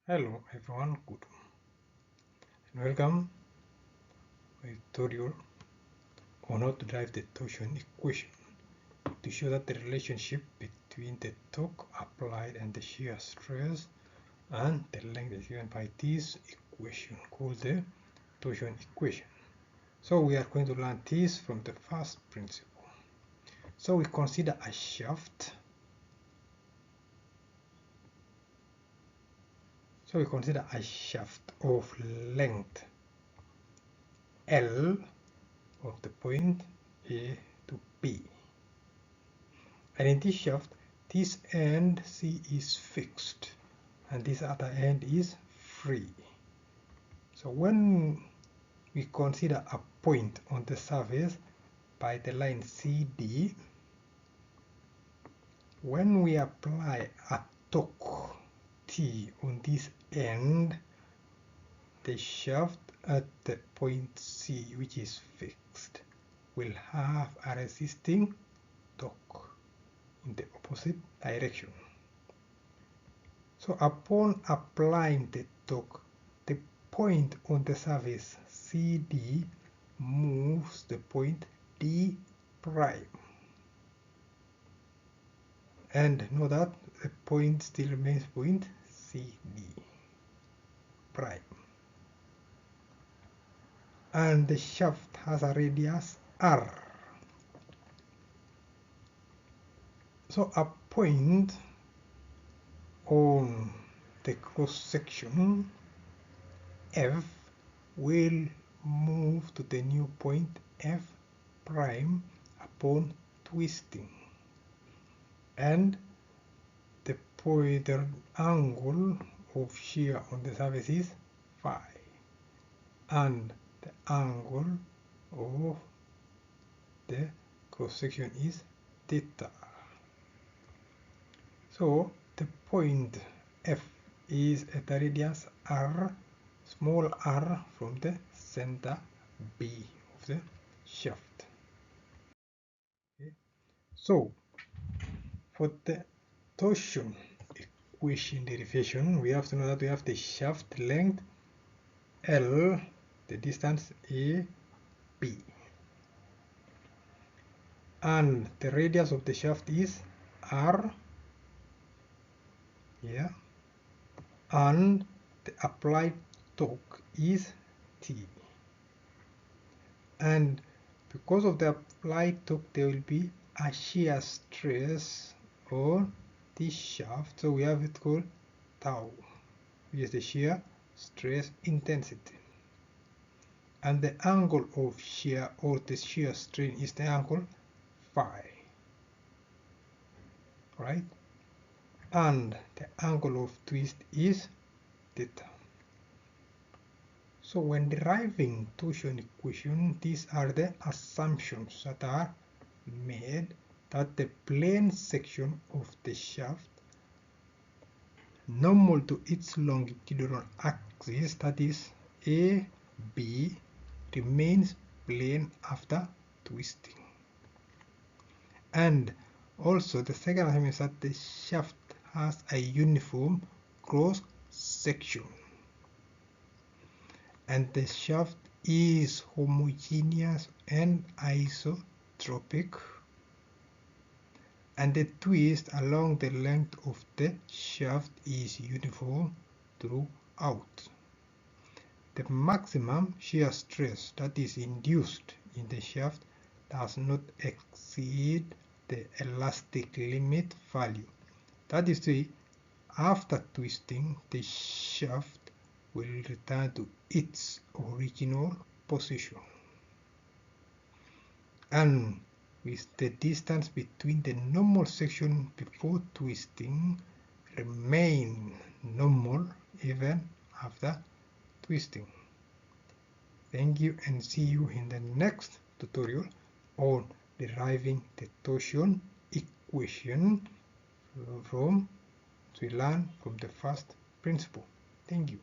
Hello everyone, good and welcome to my tutorial on how to derive the torsion equation to show that the relationship between the torque applied and the shear stress and the length is given by this equation called the torsion equation. So we are going to learn this from the first principle. So we consider a shaft. So we consider a shaft of length L of the point A to B. And in this shaft, this end C is fixed and this other end is free. So when we consider a point on the surface by the line CD, when we apply a torque T on this end, the shaft at the point C, which is fixed, will have a resisting torque in the opposite direction. So upon applying the torque, the point on the surface CD moves the point D prime. And know that the point still remains point CD prime. And the shaft has a radius R. So a point on the cross section F will move to the new point F prime upon twisting, and the angle of shear on the surface is phi, and the angle of the cross section is theta. So the point F is at the radius R, small r, from the center B of the shaft. Okay. So for the torsion equation derivation, we have to know that we have the shaft length L, the distance A, B, and the radius of the shaft is R, here, and the applied torque is T. And because of the applied torque, there will be a shear stress on this shaft. So we have it called tau, which is the shear stress intensity. And the angle of shear, or the shear strain, is the angle phi, right? And the angle of twist is theta. So when deriving torsion equation, these are the assumptions that are made: that the plane section of the shaft normal to its longitudinal axis, that is AB, remains plane after twisting. And also the second assumption is that the shaft has a uniform cross section and the shaft is homogeneous and isotropic, and the twist along the length of the shaft is uniform throughout. The maximum shear stress that is induced in the shaft does not exceed the elastic limit value. That is to say, after twisting, the shaft will return to its original position. And with the distance between the normal section before twisting remain normal even after twisting. Thank you, and see you in the next tutorial on deriving the torsion equation from we learn from the first principle. Thank you.